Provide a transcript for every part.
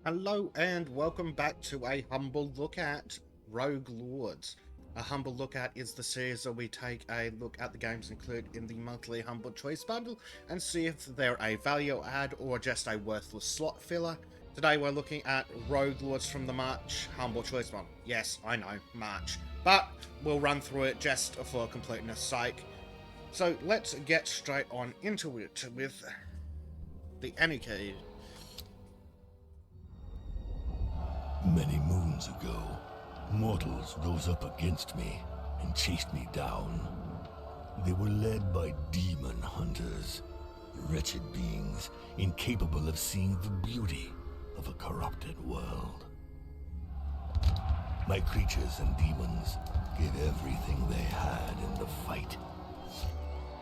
Hello and welcome back to a humble look at Rogue Lords. A humble look at is the series where we take a look at the games included in the monthly Humble Choice Bundle and see if they're a value add or just a worthless slot filler. Today we're looking at Rogue Lords from the March Humble Choice Bundle. Yes, I know, March. But we'll run through it just for completeness sake. So let's get straight on into it with the Anarchy. Many moons ago, mortals rose up against me and chased me down. They were led by demon hunters, wretched beings incapable of seeing the beauty of a corrupted world. My creatures and demons gave everything they had in the fight,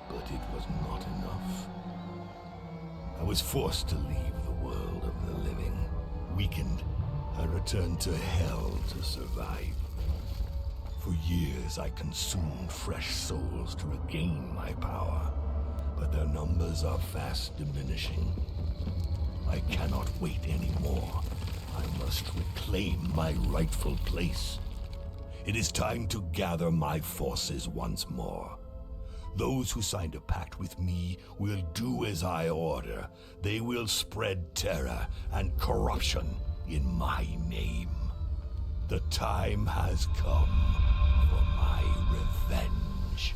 but it was not enough. I was forced to leave the world of the living. Weakened, I returned to hell to survive. For years I consumed fresh souls to regain my power, but their numbers are fast diminishing. I cannot wait anymore. I must reclaim my rightful place. It is time to gather my forces once more. Those who signed a pact with me will do as I order. They will spread terror and corruption in my name. The time has come for my revenge.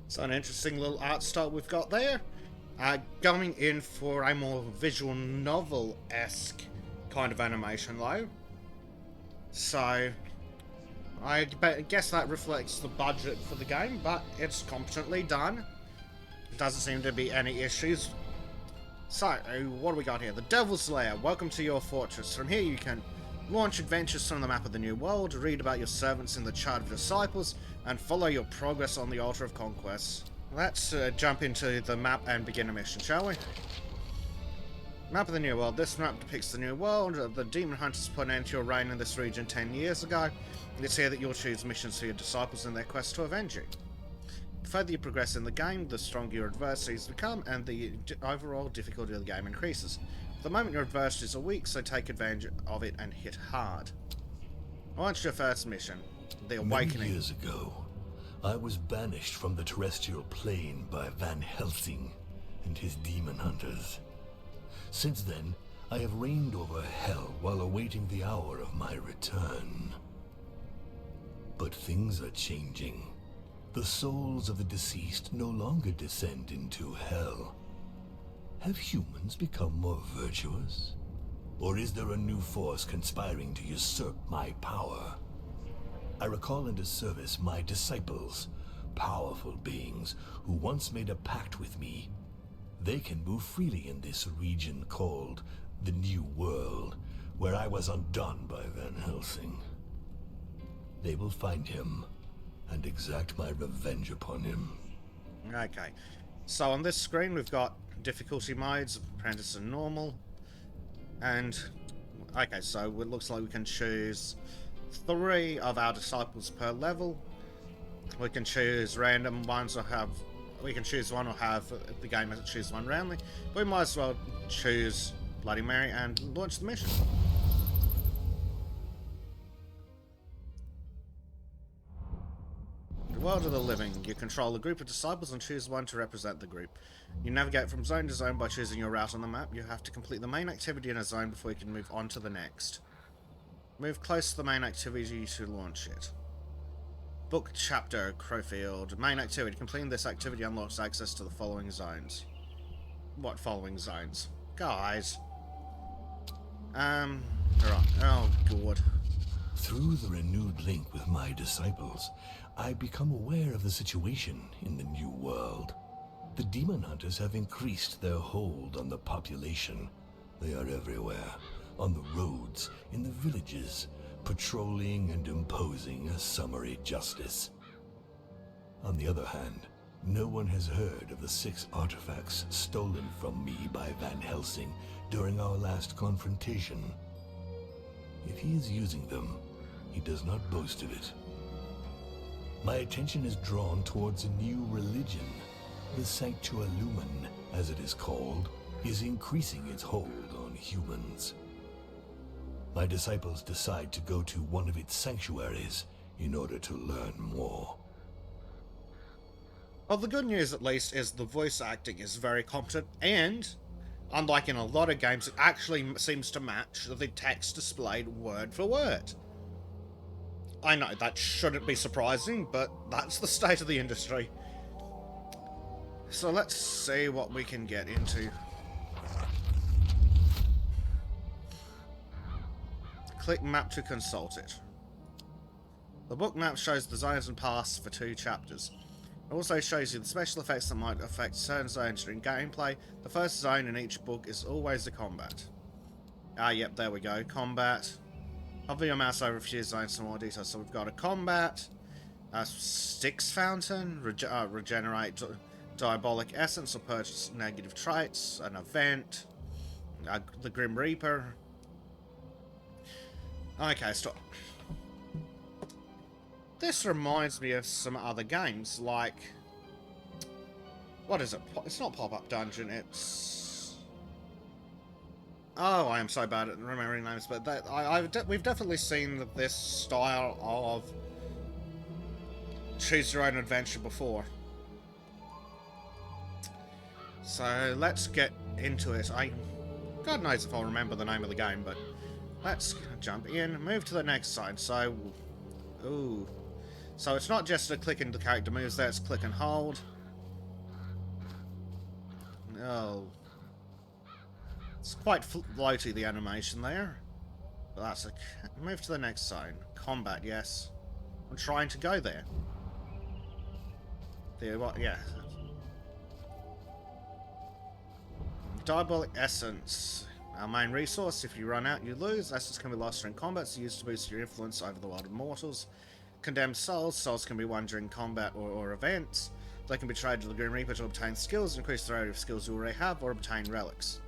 So an interesting little art style we've got there. Going in for a more visual novel-esque kind of animation though. So I guess that reflects the budget for the game, but it's competently done. Doesn't seem to be any issues. So, what do we got here? The Devil's Lair. Welcome to your fortress. From here you can launch adventures from the map of the New World, read about your servants in the Chart of Disciples, and follow your progress on the Altar of Conquest. Let's jump into the map and begin a mission, shall we? Map of the New World. This map depicts the New World. The Demon Hunters put an end to your reign in this region 10 years ago. It's here that you'll choose missions for your disciples in their quest to avenge you. The further you progress in the game, the stronger your adversaries become, and the overall difficulty of the game increases. At the moment, your adversaries are weak, so take advantage of it and hit hard. Launch your first mission, The Awakening. Many years ago, I was banished from the terrestrial plane by Van Helsing and his demon hunters. Since then, I have reigned over hell while awaiting the hour of my return. But things are changing. The souls of the deceased no longer descend into hell. Have humans become more virtuous? Or is there a new force conspiring to usurp my power? I recall into service my disciples, powerful beings who once made a pact with me. They can move freely in this region called the New World, where I was undone by Van Helsing. They will find him and exact my revenge upon him. Okay, so on this screen we've got difficulty modes, Apprentice and Normal, and okay, so it looks like we can choose 3 of our disciples per level. We can choose random ones or we can choose one or have the game choose one randomly. We might as well choose Bloody Mary and launch the mission. The World of the Living. You control a group of disciples and choose one to represent the group. You navigate from zone to zone by choosing your route on the map. You have to complete the main activity in a zone before you can move on to the next. Move close to the main activity to launch it. Book Chapter, Crowfield. Main activity. Completing this activity unlocks access to the following zones. What following zones? Guys. Right. Oh, God. Through the renewed link with my disciples, I become aware of the situation in the New World. The demon hunters have increased their hold on the population. They are everywhere, on the roads, in the villages, patrolling and imposing a summary justice. On the other hand, no one has heard of the 6 artifacts stolen from me by Van Helsing during our last confrontation. If he is using them, he does not boast of it. My attention is drawn towards a new religion. The Sanctua Lumen, as it is called, is increasing its hold on humans. My disciples decide to go to one of its sanctuaries in order to learn more. Well, the good news, at least, is the voice acting is very competent, and unlike in a lot of games, it actually seems to match the text displayed word for word. I know that shouldn't be surprising, but that's the state of the industry. So let's see what we can get into. Click map to consult it. The book map shows the zones and paths for 2 chapters. It also shows you the special effects that might affect certain zones during gameplay. The first zone in each book is always the combat. Ah, yep, there we go. Combat. Hover your mouse over a few zones for more details. So we've got a combat, a Styx Fountain, regenerate diabolic essence or purchase negative traits, an event, the Grim Reaper. Okay, stop. This reminds me of some other games, like... What is it? It's not Pop-Up Dungeon, it's... Oh, I am so bad at remembering names, but that, we've definitely seen this style of choose your own adventure before. So let's get into it. God knows if I'll remember the name of the game, but let's jump in, move to the next side. So, ooh. So it's not just a click and the character moves there, it's click and hold. Oh. It's quite floaty, the animation there. But that's a... Move to the next zone. Combat, yes. I'm trying to go there. There, what? Yeah. Diabolic Essence. Our main resource. If you run out, you lose. Essence can be lost during combat, so used to boost your influence over the world of mortals. Condemned Souls. Souls can be won during combat or events. They can be traded to the Grim Reaper to obtain skills, increase the rate of skills you already have, or obtain relics.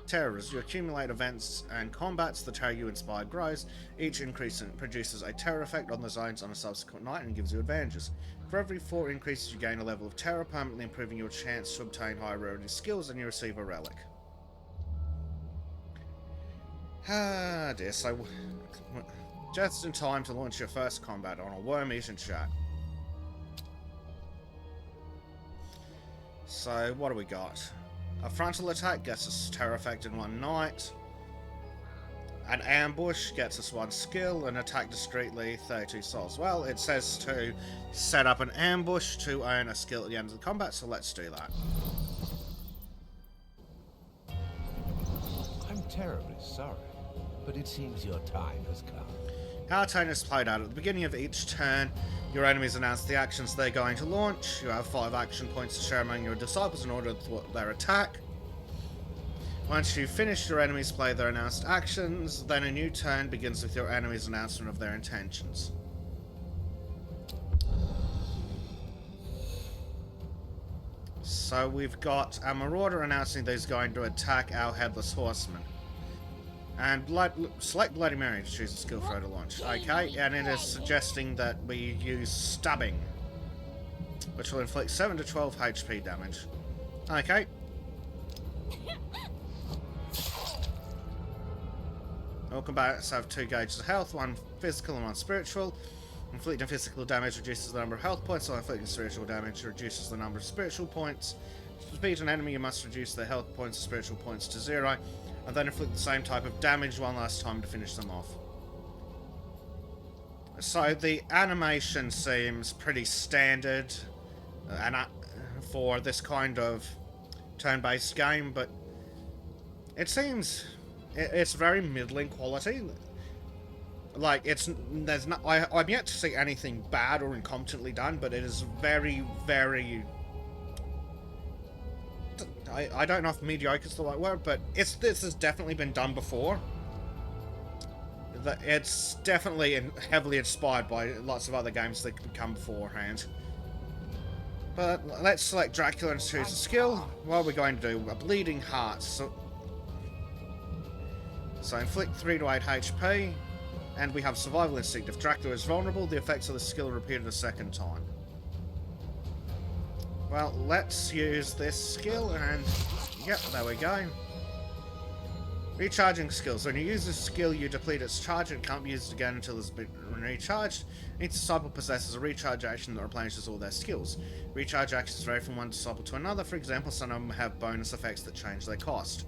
Terrors. You accumulate events and combats. The terror you inspire grows. Each increase produces a terror effect on the zones on a subsequent night and gives you advantages. For every 4 increases, you gain a level of terror, permanently improving your chance to obtain higher rarity skills, and you receive a relic. Ah dear, so just in time to launch your first combat on a worm eaten chat. So what do we got? A frontal attack gets us terror effect in 1 night. An ambush gets us 1 skill. An attack discreetly, 32 souls. Well, it says to set up an ambush to earn a skill at the end of the combat, so let's do that. I'm terribly sorry, but it seems your time has come. How a turn is played out. At the beginning of each turn, your enemies announce the actions they're going to launch. You have 5 action points to share among your disciples in order to thwart their attack. Once you've finished, your enemies play their announced actions, then a new turn begins with your enemy's announcement of their intentions. So we've got a Marauder announcing that he's going to attack our Headless Horseman. And select Bloody Mary to choose a skill for her to launch. Okay, and it is suggesting that we use Stabbing, which will inflict 7 to 12 HP damage. Okay. All combatants have 2 gauges of health, 1 physical and 1 spiritual. Inflicting physical damage reduces the number of health points, while inflicting spiritual damage reduces the number of spiritual points. To defeat an enemy, you must reduce their health points and spiritual points to 0. And then inflict the same type of damage 1 last time to finish them off. So the animation seems pretty standard for this kind of turn-based game, but it seems it's very middling quality. Like I'm yet to see anything bad or incompetently done, but it is very, very. I don't know if mediocre is the right word, but this has definitely been done before. It's definitely heavily inspired by lots of other games that could come beforehand. But let's select Dracula and choose a skill. What are we going to do? A Bleeding Heart. So inflict 3 to 8 HP. And we have Survival Instinct. If Dracula is vulnerable, the effects of the skill are repeated a second time. Well, let's use this skill and... Yep, there we go. Recharging skills. When you use this skill, you deplete its charge and can't be used again until it's been recharged. Each disciple possesses a recharge action that replenishes all their skills. Recharge actions vary from one disciple to another. For example, some of them have bonus effects that change their cost.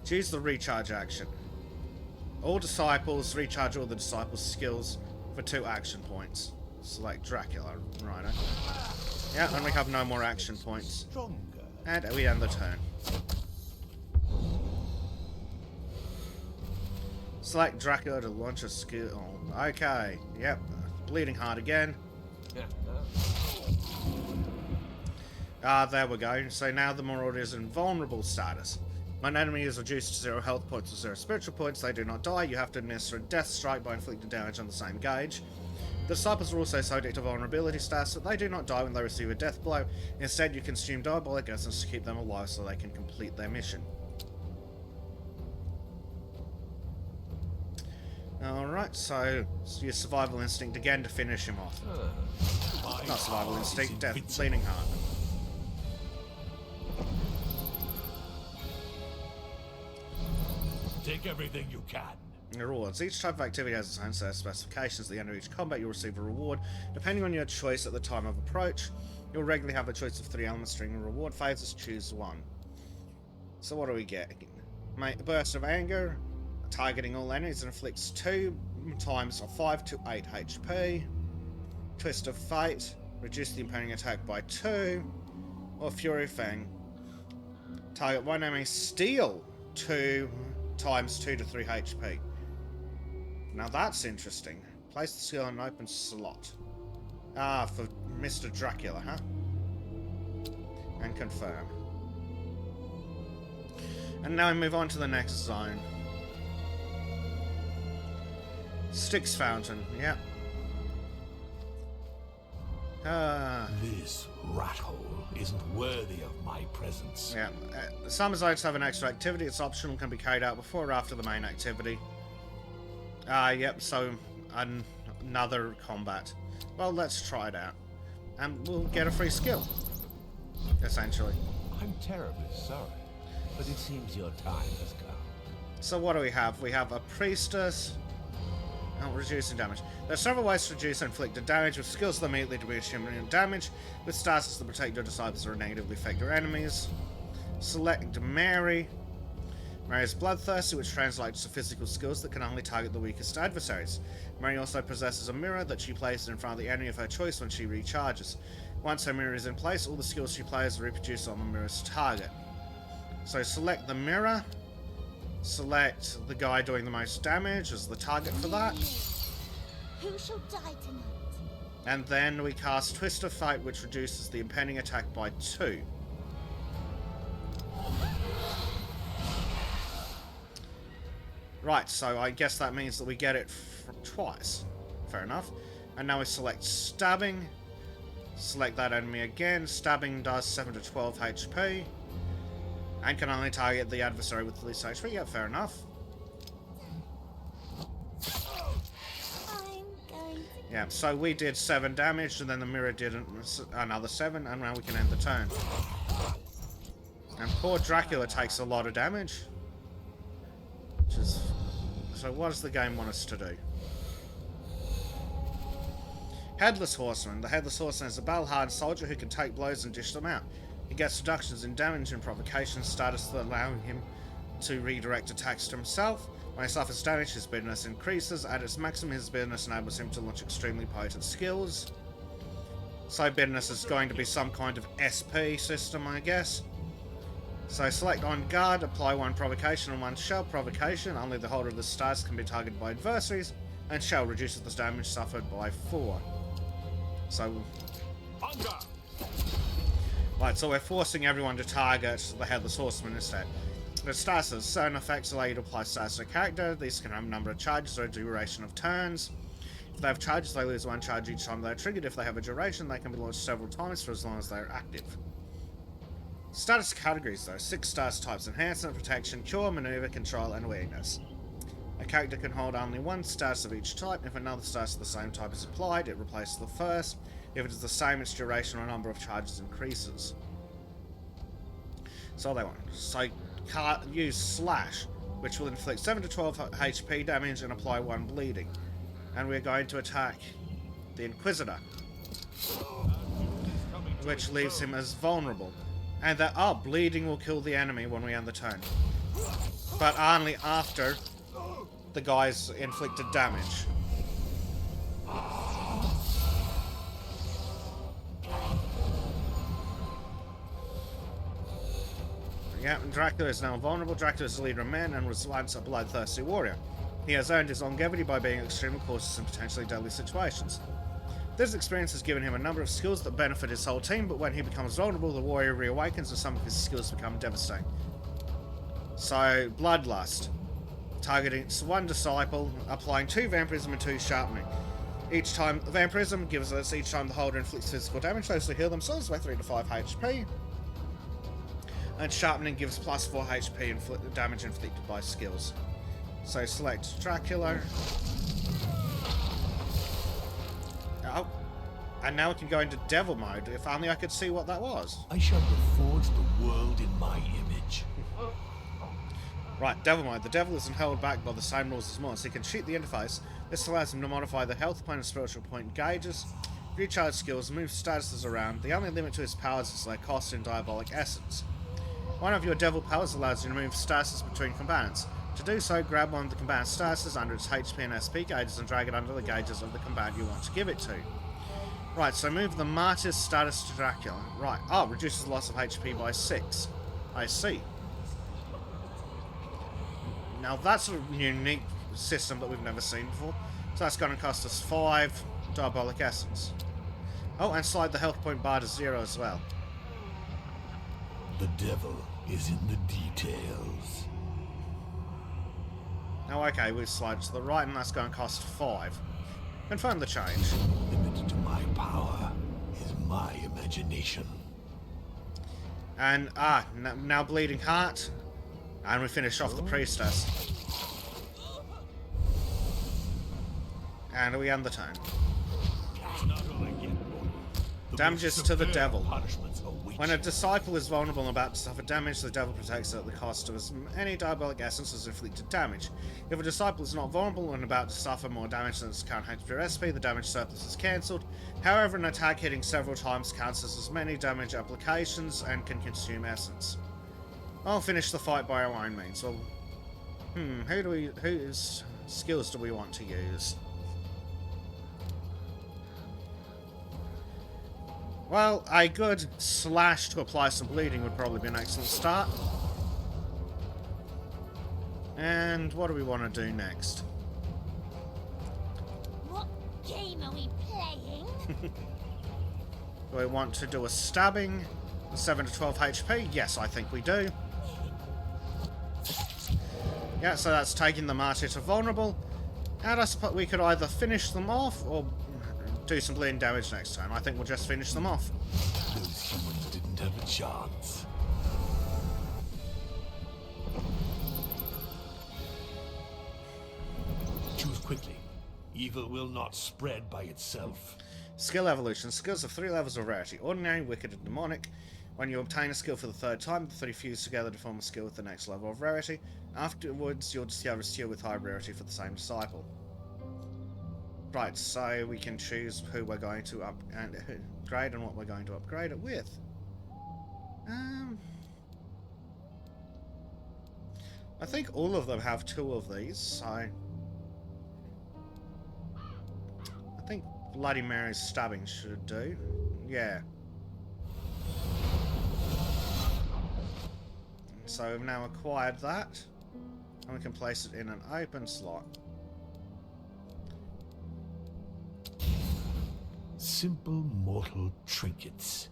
Choose the recharge action. All disciples recharge all the disciples' skills for 2 action points. Select Dracula, right? Yeah, and we have no more action points. Stronger. And we end the turn. Select Dracula to launch a skill. Okay, yep. Bleeding Heart again. There we go. So now the Marauder is in vulnerable status. When an enemy is reduced to 0 health points or 0 spiritual points, they do not die. You have to administer a death strike by inflicting damage on the same gauge. The disciples are also subject to vulnerability stats, but they do not die when they receive a death blow. Instead, you consume diabolic essence to keep them alive so they can complete their mission. Alright, so use Survival Instinct again to finish him off. Not Survival Instinct, Death, Bleeding Heart. Take everything you can. Rewards. Each type of activity has its own set of specifications. At the end of each combat, you'll receive a reward. Depending on your choice at the time of approach, you'll regularly have a choice of 3 elements during reward phases. Choose one. So what do we get? Burst of Anger. Targeting all enemies inflicts 2 times 5 to 8 HP. Twist of Fate. Reduce the impending attack by 2. Or Fury Fang. Target one enemy. Steal 2 times 2 to 3 HP. Now that's interesting. Place the skill in an open slot. Ah, for Mr. Dracula, huh? And confirm. And now we move on to the next zone. Styx Fountain, yep. This rat hole isn't worthy of my presence. Yeah. Some zones have an extra activity. It's optional, can be carried out before or after the main activity. Yep, so another combat. Well, let's try it out. And we'll get a free skill. Essentially. I'm terribly sorry, but it seems your time has come. So what do we have? We have a priestess. Oh, reducing damage. There are several ways to reduce inflicted damage, with skills that immediately reduce immediate damage, with statuses that protect your disciples or negatively affect your enemies. Select Mary. Mary is bloodthirsty, which translates to physical skills that can only target the weakest adversaries. Mary also possesses a mirror that she places in front of the enemy of her choice when she recharges. Once her mirror is in place, all the skills she plays are reproduced on the mirror's target. So select the mirror. Select the guy doing the most damage as the target for that. Who shall die tonight? And then we cast Twist of Fate, which reduces the impending attack by 2. Right, so I guess that means that we get it twice. Fair enough. And now we select Stabbing. Select that enemy again. Stabbing does 7 to 12 HP. And can only target the adversary with the least HP. Yeah, fair enough. I'm going to... Yeah, so we did 7 damage, and then the mirror did another 7, and now we can end the turn. And poor Dracula takes a lot of damage. Which is... So what does the game want us to do? Headless Horseman. The Headless Horseman is a battle-hardened soldier who can take blows and dish them out. He gets reductions in damage and provocation status that allow him to redirect attacks to himself. When he suffers damage, his bitterness increases. At its maximum, his bitterness enables him to launch extremely potent skills. So bitterness is going to be some kind of SP system, I guess. So select On Guard, apply 1 provocation and 1 shell. Provocation, only the holder of the status can be targeted by adversaries, and shell reduces the damage suffered by 4. So... Right, so we're forcing everyone to target the Headless Horseman instead. The statuses. Certain effects allow you to apply status to a character. These can have a number of charges or a duration of turns. If they have charges, they lose 1 charge each time they're triggered. If they have a duration, they can be launched several times for as long as they're active. Status categories though. 6 status types: Enhancement, Protection, Cure, Maneuver, Control, and Awareness. A character can hold only one status of each type. If another status of the same type is applied, it replaces the first. If it is the same, its duration or number of charges increases. So they want. So use Slash, which will inflict 7 to 12 HP damage and apply 1 bleeding. And we're going to attack the Inquisitor, which leaves him as vulnerable. And that bleeding will kill the enemy when we end the turn, but only after the guy's inflicted damage. Yeah, Dracula is now vulnerable. Dracula is the leader of men and was once a bloodthirsty warrior. He has earned his longevity by being extremely cautious in potentially deadly situations. This experience has given him a number of skills that benefit his whole team, but when he becomes vulnerable, the warrior reawakens and some of his skills become devastating. So, Bloodlust. Targeting one disciple, applying 2 vampirism and 2 sharpening. Each time, vampirism gives us each time the holder inflicts physical damage, those who heal themselves by 3 to 5 HP. And sharpening gives plus 4 HP damage inflicted by skills. So select Dracula. Oh, and now we can go into devil mode. If only I could see what that was. I shall reforge the world in my image. Right, devil mode. The devil isn't held back by the same rules as Morse. He can cheat the interface. This allows him to modify the health point and spiritual point gauges, recharge skills, move statuses around. The only limit to his powers is their cost in Diabolic Essence. One of your devil powers allows you to move statuses between combatants. To do so, grab one of the combatant statuses under its HP and SP gauges and drag it under the gauges of the combatant you want to give it to. Right, so move the Martyr's status to Dracula. Right, reduces loss of HP by 6. I see. Now that's a unique system that we've never seen before. So that's going to cost us 5 Diabolic Essence. Oh, and slide the health point bar to 0 as well. The devil is in the details. Now, okay, we slide to the right, and that's going to cost 5. Confirm the change. Limited to my power is my imagination. And, now Bleeding Heart. And we finish off the Priestess. And we end the turn. Damages to the devil. When a disciple is vulnerable and about to suffer damage, the devil protects it at the cost of as many Diabolic Essences inflicted damage. If a disciple is not vulnerable and about to suffer more damage than its current HP or SP, the damage surplus is cancelled. However, an attack hitting several times counts as many damage applications and can consume essence. I'll finish the fight by our own means. Well, whose skills do we want to use? Well, a good slash to apply some bleeding would probably be an excellent start. And what do we want to do next? What game are we playing? Do we want to do a stabbing? 7 to 12 HP? Yes, I think we do. Yeah, so that's taking the Martyr to vulnerable. And I suppose we could either finish them off or do some bleeding damage next time. I think we'll just finish them off. Those humans didn't have a chance. Choose quickly. Evil will not spread by itself. Skill evolution. Skills of 3 levels of rarity. Ordinary, Wicked, and Demonic. When you obtain a skill for the 3rd time, the 3 fuse together to form a skill with the next level of rarity. Afterwards, you'll discover a skill with high rarity for the same disciple. Right, so we can choose who we're going to upgrade and what we're going to upgrade it with. I think all of them have 2 of these, so I think Bloody Mary's stabbing should do. Yeah. So we've now acquired that, and we can place it in an open slot. Simple mortal trinkets.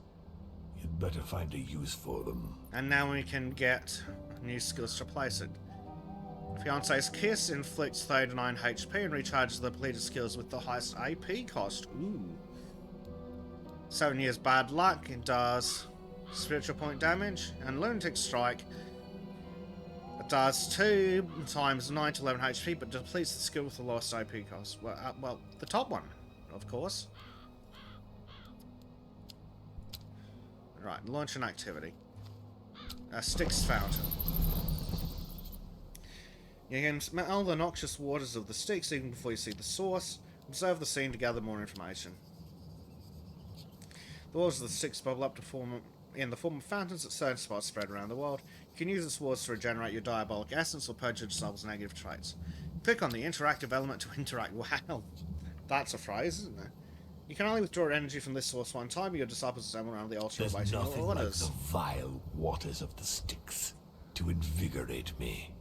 You'd better find a use for them. And now we can get new skills to place it. Fiance's Kiss inflicts 39 HP and recharges the depleted skills with the highest AP cost. Ooh. 7 years bad luck, it does spiritual point damage, and Lunatic Strike Does 2 times 9 to 11 HP, but depletes the skill with the lowest OP cost. Well, the top one, of course. Right, launch an activity. Styx Fountain. You can smell the noxious waters of the Styx even before you see the source. Observe the scene to gather more information. The waters of the Styx bubble up to form in the form of fountains at certain spots spread around the world. You can use its waters to regenerate your diabolic essence or purge your disciples' negative traits. Click on the interactive element to interact. Wow, that's a phrase, isn't it? You can only withdraw energy from this source one time, but your disciples assemble around the altar There's awaiting nothing your like orders. the vile waters of the Styx to invigorate me.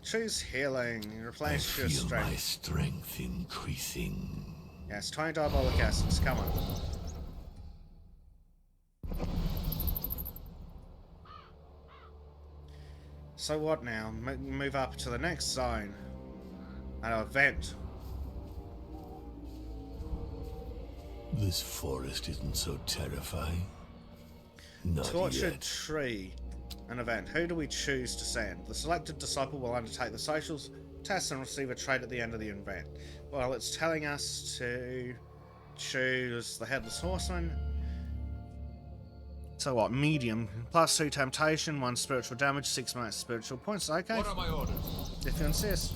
Choose healing. I Replenish your feel my strength. strength increasing. Yes, 20 diabolic essence. Come on. So what now? Move up to the next zone. An event. This forest isn't so terrifying. Not Tortured yet. Tree. An event. Who do we choose to send? The selected disciple will undertake the socials test and receive a trait at the end of the event. Well, it's telling us to choose the Headless Horseman. So what? Medium. Plus 2 temptation, 1 spiritual damage, 6 max spiritual points. Okay. What are my orders? If you insist.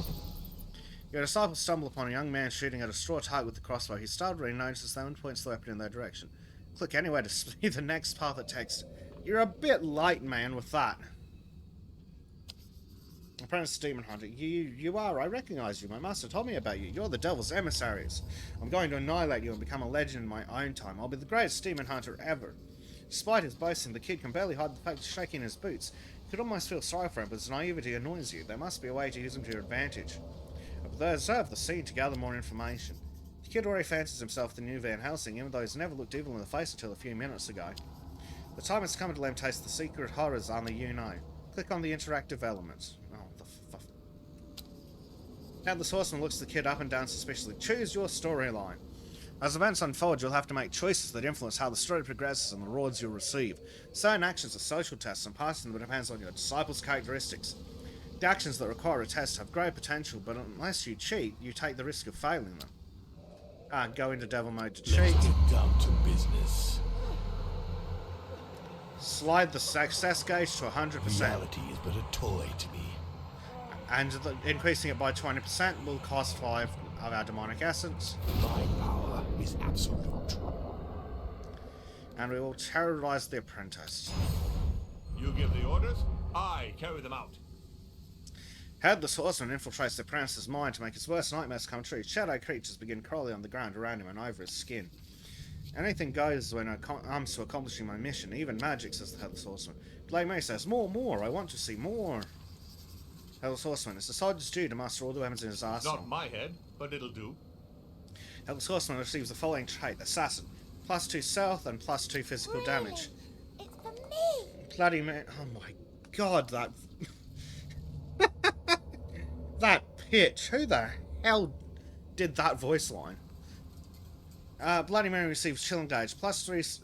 Your disciples stumble upon a young man shooting at a straw target with the crossbow. He startled and notices them and points the weapon in their direction. Click anywhere to see the next path of text. You're a bit light, man, with that. Apprentice Demon Hunter. You are. I recognize you. My master told me about you. You're the Devil's emissaries. I'm going to annihilate you and become a legend in my own time. I'll be the greatest Demon Hunter ever. Despite his boasting, the kid can barely hide the fact he's shaking his boots. You could almost feel sorry for him, but his naivety annoys you. There must be a way to use him to your advantage. Observe the scene to gather more information. The kid already fancies himself the new Van Helsing, even though he's never looked evil in the face until a few minutes ago. The time has come to let him taste the secret horrors only you know. Click on the interactive elements. Oh, the fuck. Now the Horseman looks the kid up and down suspiciously. Choose your storyline. As events unfold, you'll have to make choices that influence how the story progresses and the rewards you'll receive. Certain actions are social tests, and passing them depends on your disciples' characteristics. The actions that require a test have great potential, but unless you cheat, you take the risk of failing them. Go into devil mode to cheat. Let's get down to business. Slide the success gauge to 100%, Reality is but a toy to me. and increasing it by 20% will cost 5 of our demonic essence. My power is absolute. And we will terrorize the apprentice. You give the orders, I carry them out. Headless Horseman infiltrates the apprentice's mind to make his worst nightmares come true. Shadow creatures begin crawling on the ground around him and over his skin. Anything goes when it comes to accomplishing my mission, even magic, says the Headless Horseman. Blade May says, more, I want to see more. Headless Horseman, it's the soldier's due to master all the weapons in his arsenal. Not my head, but it'll do. Headless Horseman receives the following trait, Assassin. +2 stealth and +2 physical damage. It's for me. Bloody man, oh my god, that... that pitch, who the hell did that voice line? Bloody Mary receives Chilling Gaze, +3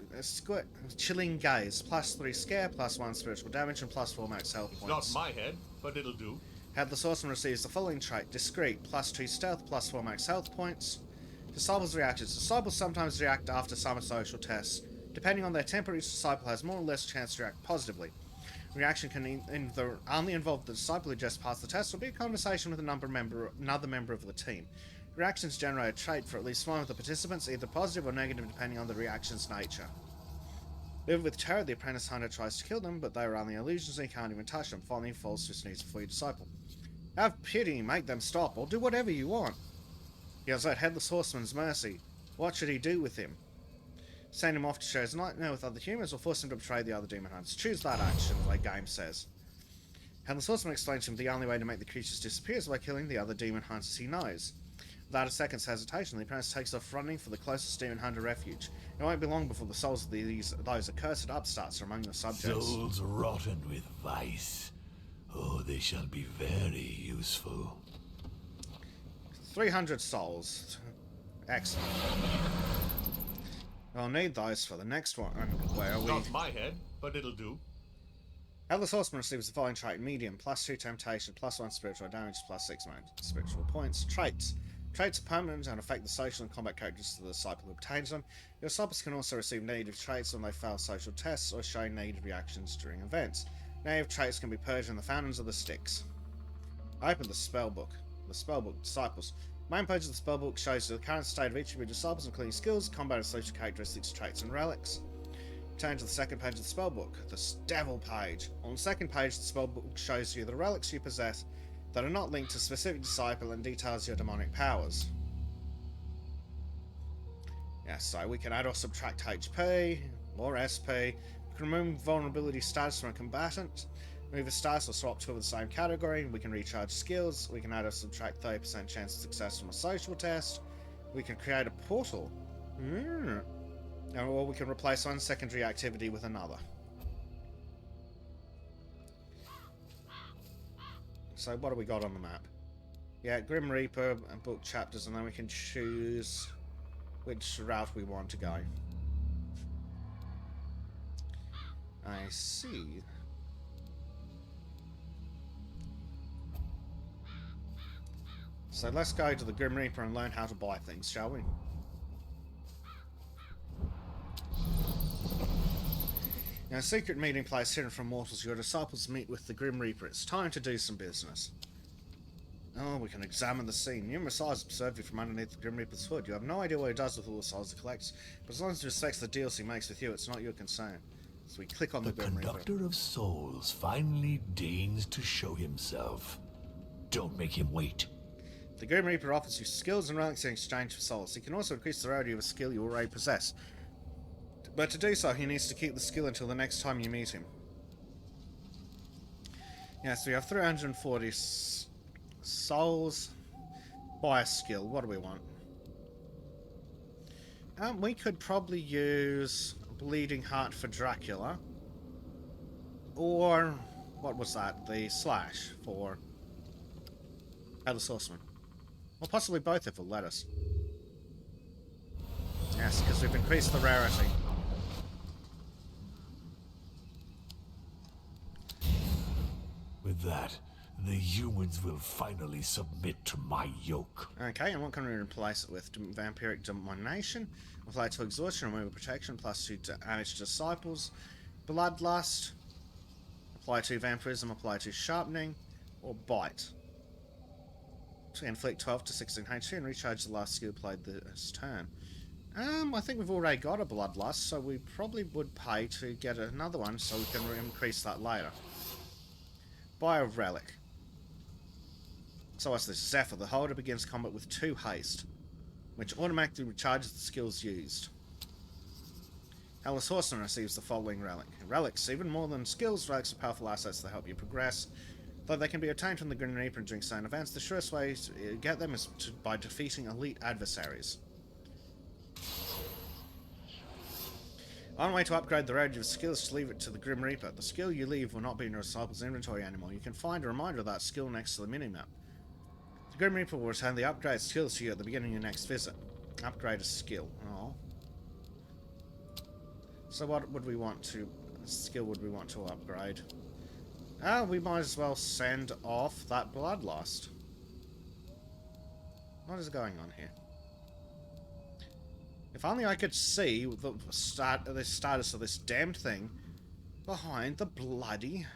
Chilling Gaze, +3 Scare, +1 spiritual damage, and +4 max health It's points. not my head, but it'll do. Headless Horseman receives the following trait, Discreet, +2 stealth, +4 max health points. Disciples' reactions. Disciples sometimes react after some social tests. Depending on their temper, each disciple has more or less chance to react positively. Reaction can either only involve the disciple who just passed the test or be a conversation with another member of the team. Reactions generate a trait for at least one of the participants, either positive or negative depending on the reaction's nature. Living with terror, the apprentice hunter tries to kill them, but they are only illusions and he can't even touch them. Finally, he falls to his knees before your disciple. Have pity, make them stop, or do whatever you want. He has that Headless Horseman's mercy. What should he do with him? Send him off to share his nightmare with other humans, or force him to betray the other demon hunters. Choose that action, the game says. Headless Horseman explains to him the only way to make the creatures disappear is by killing the other demon hunters he knows. Without a second's hesitation, the apprentice takes off running for the closest demon hunter refuge. It won't be long before the souls of those accursed upstarts are among your subjects. Souls rotten with vice. Oh, they shall be very useful. 300 souls. Excellent. I'll need those for the next one, where we... Not my head, but it'll do. Atlas Horseman receives the following trait: medium, +2 temptation, +1 spiritual damage, +6 spiritual points. Traits. Traits are permanent and affect the social and combat characteristics of the disciple who obtains them. Your disciples can also receive negative traits when they fail social tests or show negative reactions during events. Negative traits can be purged in the fountains of the Styx. Open the spellbook. The spellbook. Disciples. Main page of the spellbook shows you the current state of each of your disciples, including skills, combat and social characteristics, traits, and relics. Turn to the second page of the spellbook, the devil page. On the second page, the spellbook shows you the relics you possess that are not linked to a specific disciple and details your demonic powers. Yeah, so we can add or subtract HP or SP. We can remove vulnerability status from a combatant. Move a status or swap two of the same category. We can recharge skills. We can add or subtract 30% chance of success from a social test. We can create a portal. Or we can replace one secondary activity with another. So what do we got on the map? Yeah, Grim Reaper and book chapters, and then we can choose which route we want to go. I see. So let's go to the Grim Reaper and learn how to buy things, shall we? In a secret meeting place hidden from mortals, your disciples meet with the Grim Reaper. It's time to do some business. Oh, we can examine the scene. Numerous eyes observe you from underneath the Grim Reaper's hood. You have no idea what he does with all the souls he collects, but as long as he respects the deals he makes with you, it's not your concern. So we click on the Grim Reaper. The conductor of souls finally deigns to show himself. Don't make him wait. The Grim Reaper offers you skills and relics in exchange for souls. He can also increase the rarity of a skill you already possess. But to do so, he needs to keep the skill until the next time you meet him. Yeah, so we have 340 souls. Buy a skill. What do we want? We could probably use Bleeding Heart for Dracula. Or, what was that? The Slash for Atlas Horseman. Or possibly both if it'll let us. Yes, because we've increased the rarity. With that, the humans will finally submit to my yoke. Okay, and what can we replace it with? Vampiric Domination. Apply to Exhaustion, remove protection, +2 damage to disciples. Bloodlust. Apply to Vampirism, apply to Sharpening. Or Bite. To inflict 12 to 16 HP and recharge the last skill played this turn. I think we've already got a Bloodlust, so we probably would pay to get another one so we can increase that later. Buy a relic. So what's this? Zephyr. The holder begins combat with 2 haste, which automatically recharges the skills used. Atlas Horseman receives the following relic. Relics, even more than skills, relics are powerful assets that help you progress. Though they can be obtained from the Grim Reaper during certain events, the surest way to get them is by defeating elite adversaries. One way to upgrade the rarity of skills is to leave it to the Grim Reaper. The skill you leave will not be in your disciple's inventory anymore. You can find a reminder of that skill next to the minimap. The Grim Reaper will return the upgrade skills to you at the beginning of your next visit. Upgrade a skill. Oh. So what would we want to... skill would we want to upgrade? We might as well send off that Bloodlust. What is going on here? If only I could see the status of this damned thing behind the bloody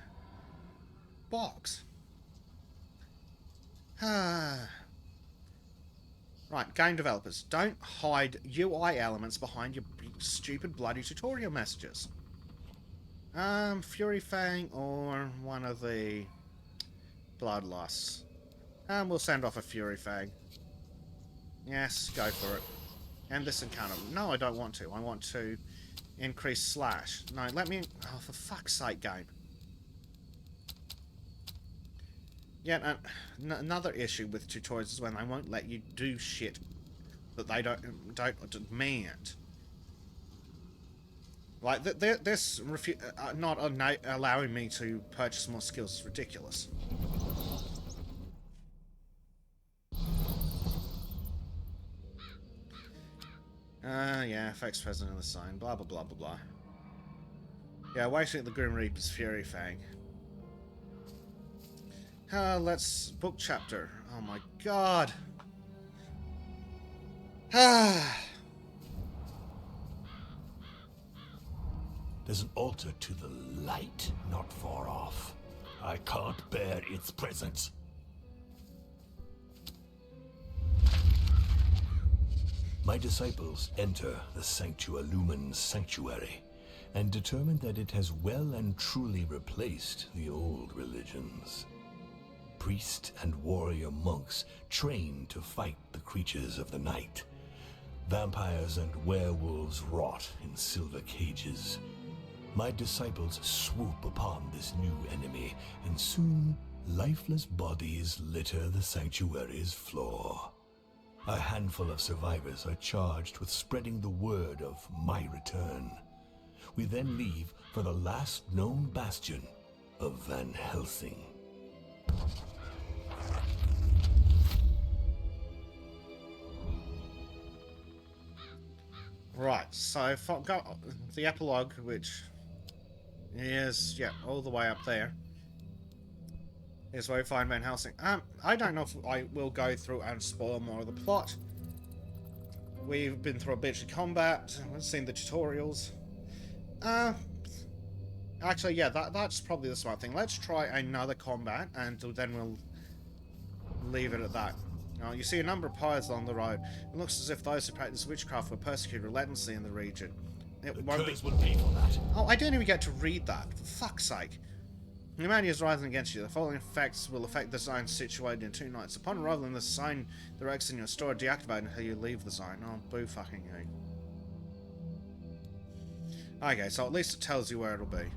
box. Right, game developers, don't hide UI elements behind your stupid bloody tutorial messages. Fury Fang or one of the Bloodlusts. We'll send off a Fury Fang. Yes, go for it. And this encounter. No, I don't want to. I want to increase slash. No, let me... Oh, for fuck's sake, game. Yeah, another issue with tutorials is when they won't let you do shit that they don't demand. Like, this not allowing me to purchase more skills is ridiculous. Yeah, effects present in the sign, blah blah blah blah blah. Yeah, waiting at the Grim Reaper's Fury Fang. Let's book chapter. Oh my god. There's an altar to the light not far off. I can't bear its presence. My disciples enter the Sanctualumen sanctuary and determine that it has well and truly replaced the old religions. Priest and warrior monks trained to fight the creatures of the night. Vampires and werewolves rot in silver cages. My disciples swoop upon this new enemy, and soon lifeless bodies litter the sanctuary's floor. A handful of survivors are charged with spreading the word of my return. We then leave for the last known bastion of Van Helsing. Right, so I've got the epilogue, which is, yeah, all the way up there. Is where we find Van Helsing. I don't know if I will go through and spoil more of the plot. We've been through a bit of combat, we've seen the tutorials. Actually, yeah, that's probably the smart thing. Let's try another combat, and then we'll leave it at that. Now, you see a number of pyres along the road. It looks as if those who practice witchcraft were persecuted relentlessly in the region. It won't be... will pay for that. Oh, I didn't even get to read that. For fuck's sake. Humanity is rising against you. The following effects will affect the zone situated in 2 nights. Upon arrival in the zone, the relics in your store are deactivated until you leave the zone. Oh, boo fucking you. Okay, so at least it tells you where it'll be.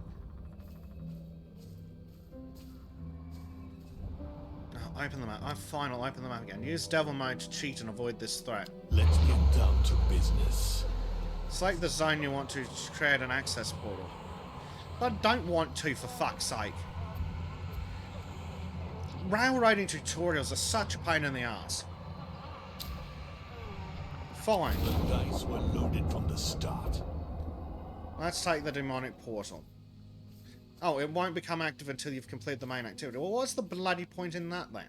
Open the map. I'm fine, I'll open the map again. Use devil mode to cheat and avoid this threat. Let's get down to business. Select the zone you want to create an access portal. But I don't want to, for fuck's sake. Railroading tutorials are such a pain in the ass. Fine. The dice were loaded from the start. Let's take the demonic portal. Oh, it won't become active until you've completed the main activity. Well, what's the bloody point in that, then?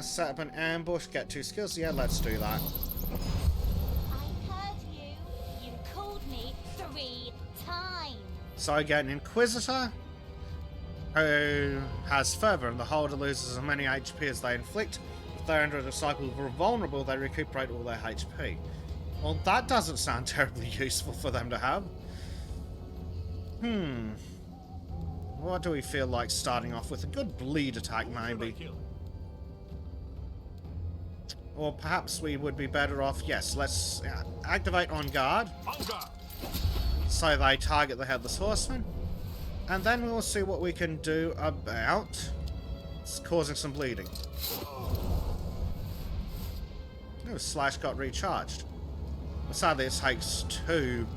Set up an ambush, get 2 skills. Yeah, let's do that. I heard you. You called me 3 times. So I get an Inquisitor, who has Fervor, and the holder loses as many HP as they inflict. If they're under a cycle of vulnerable, they recuperate all their HP. Well, that doesn't sound terribly useful for them to have. What do we feel like starting off with? A good bleed attack, maybe. Or perhaps we would be better off... Yes, let's activate On Guard. So they target the Headless Horseman. And then we'll see what we can do about causing some bleeding. Oh, Slash got recharged. Sadly, it takes 2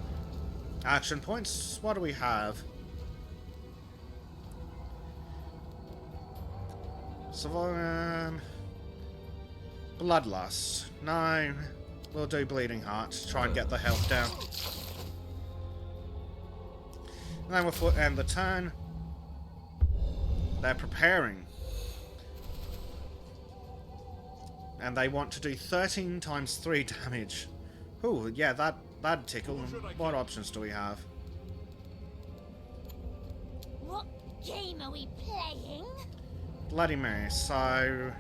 action points. What do we have? Savorian... Bloodlust. No. We'll do Bleeding Heart to try and get the health down. And then we'll end the turn. They're preparing. And they want to do 13 times 3 damage. Ooh, yeah, that'd tickle. What options do we have? What game are we playing? Bloody Mary. So...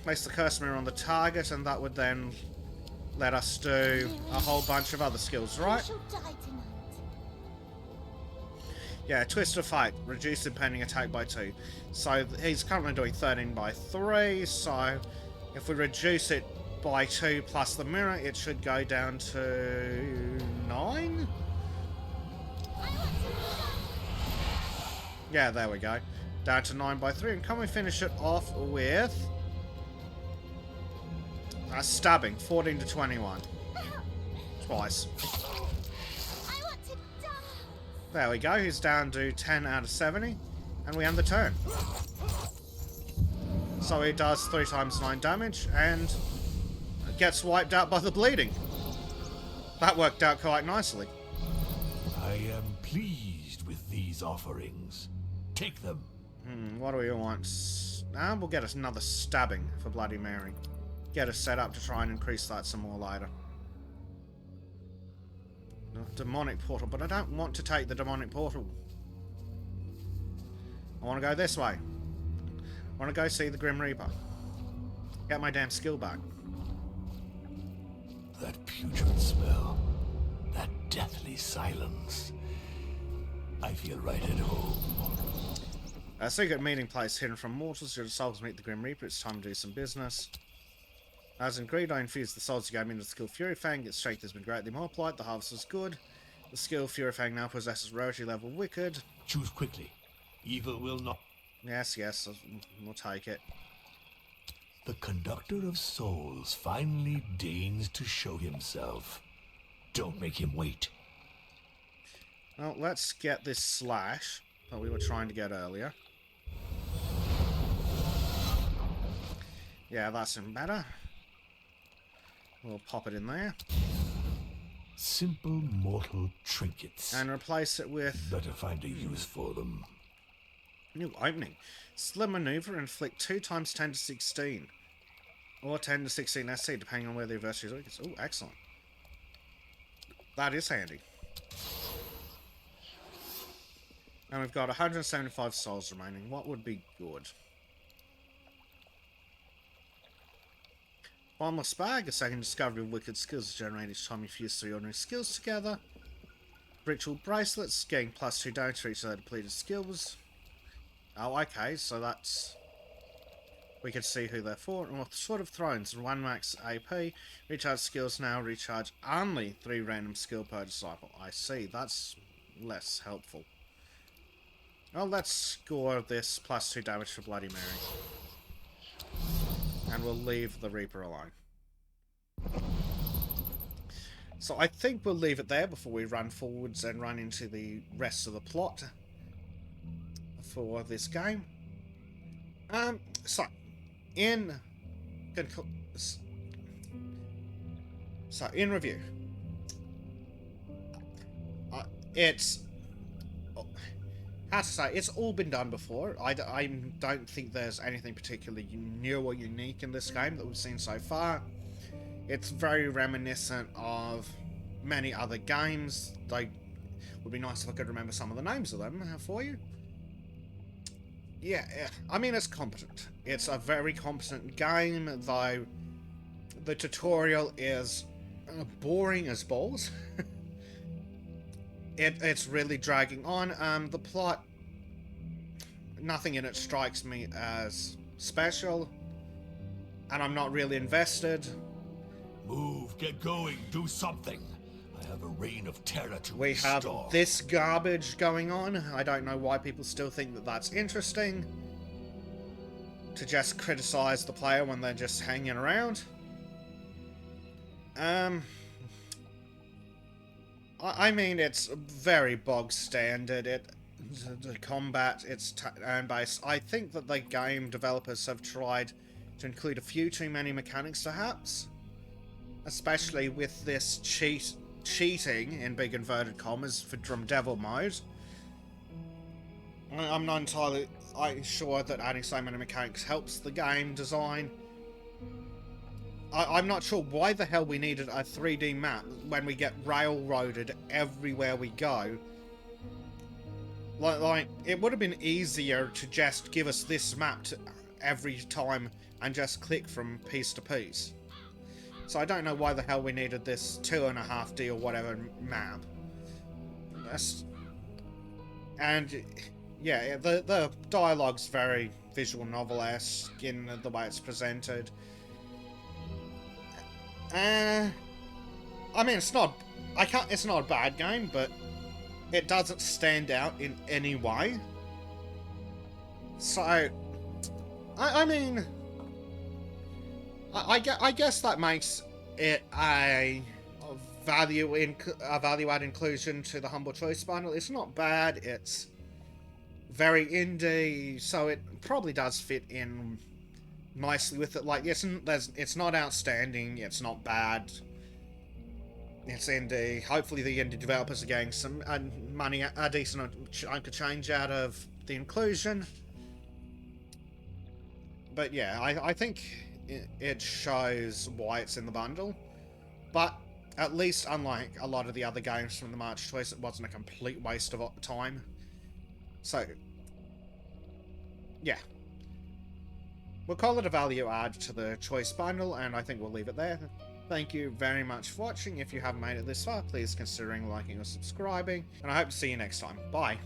place the curse mirror on the target, and that would then let us do a whole bunch of other skills, right? I shall die tonight. Yeah, Twist of Fate. Reduce impending attack by 2. So he's currently doing 13 by 3, so if we reduce it by 2 plus the mirror, it should go down to 9? Yeah, there we go. Down to 9 by 3. And can we finish it off with... stabbing, 14 to 21. Twice. I want to die. There we go, he's down to 10 out of 70. And we end the turn. So he does 3 times 9 damage, and gets wiped out by the bleeding. That worked out quite nicely. I am pleased with these offerings. Take them. What do we want? We'll get us another stabbing for Bloody Mary. Get us set up to try and increase that some more later. Demonic portal, but I don't want to take the demonic portal. I want to go this way. I want to go see the Grim Reaper. Get my damn skill back. That putrid smell. That deathly silence. I feel right at home. A secret meeting place hidden from mortals. Your souls meet the Grim Reaper. It's time to do some business. As agreed, I infused the souls you gave me into the skill Fury Fang. Its strength has been greatly multiplied. The harvest is good. The skill Fury Fang now possesses rarity level Wicked. Choose quickly. Evil will not. Yes, we'll take it. The conductor of souls finally deigns to show himself. Don't make him wait. Well, let's get this slash that we were trying to get earlier. Yeah, that's even better. We'll pop it in there. Simple mortal trinkets. And replace it with Better find a use for them. new opening. Slim maneuver, inflict 2 times 10 to 16. Or 10 to 16 SC, depending on where the adversary is. Oh, excellent. That is handy. And we've got 175 souls remaining. What would be good? Bottomless bag, a second discovery of wicked skills is generated each time you fuse 3 ordinary skills together. Ritual bracelets, gain +2 damage for each of their depleted skills. Oh, okay, so that's... We can see who they're for. And Sword of Thrones, 1 max AP. Recharge skills now, recharge only 3 random skill per disciple. I see, that's less helpful. Well, let's score this +2 damage for Bloody Mary. And we'll leave the Reaper alone. So I think we'll leave it there before we run forwards and run into the rest of the plot for this game. So in review, it's how to say, it's all been done before. I don't think there's anything particularly new or unique in this game that we've seen so far. It's very reminiscent of many other games. They would be nice if I could remember some of the names of them for you. Yeah, I mean, it's competent. It's a very competent game, though the tutorial is boring as balls. It's really dragging on. The plot, nothing in it strikes me as special, and I'm not really invested. Move, get going, do something. I have a reign of terror to We have restore. this garbage going on. I don't know why people still think that that's interesting. To just criticize the player when they're just hanging around. I mean, it's very bog standard. The combat, it's turn-based. I think that the game developers have tried to include a few too many mechanics, perhaps. Especially with this cheating, in big inverted commas, for Drum Devil mode. I'm not entirely sure that adding so many mechanics helps the game design. I'm not sure why the hell we needed a 3D map when we get railroaded everywhere we go. Like it would have been easier to just give us this map every time and just click from piece to piece. So I don't know why the hell we needed this 2.5D or whatever map. And yeah, the dialogue's very visual novel-esque in the way it's presented. I mean, it's not a bad game, but it doesn't stand out in any way. So, I mean, I guess that makes it a value-add inclusion to the Humble Choice bundle. It's not bad. It's very indie, so it probably does fit in nicely with it. Like, it's not outstanding. It's not bad. it's indie. Hopefully the indie developers are getting some money, a decent chunk of change out of the inclusion. But yeah, I think it shows why it's in the bundle. But at least, unlike a lot of the other games from the March Choice, it wasn't a complete waste of time. So, yeah. We'll call it a value add to the Choice bundle, and I think we'll leave it there. Thank you very much for watching. If you haven't made it this far, please consider liking or subscribing, and I hope to see you next time. Bye.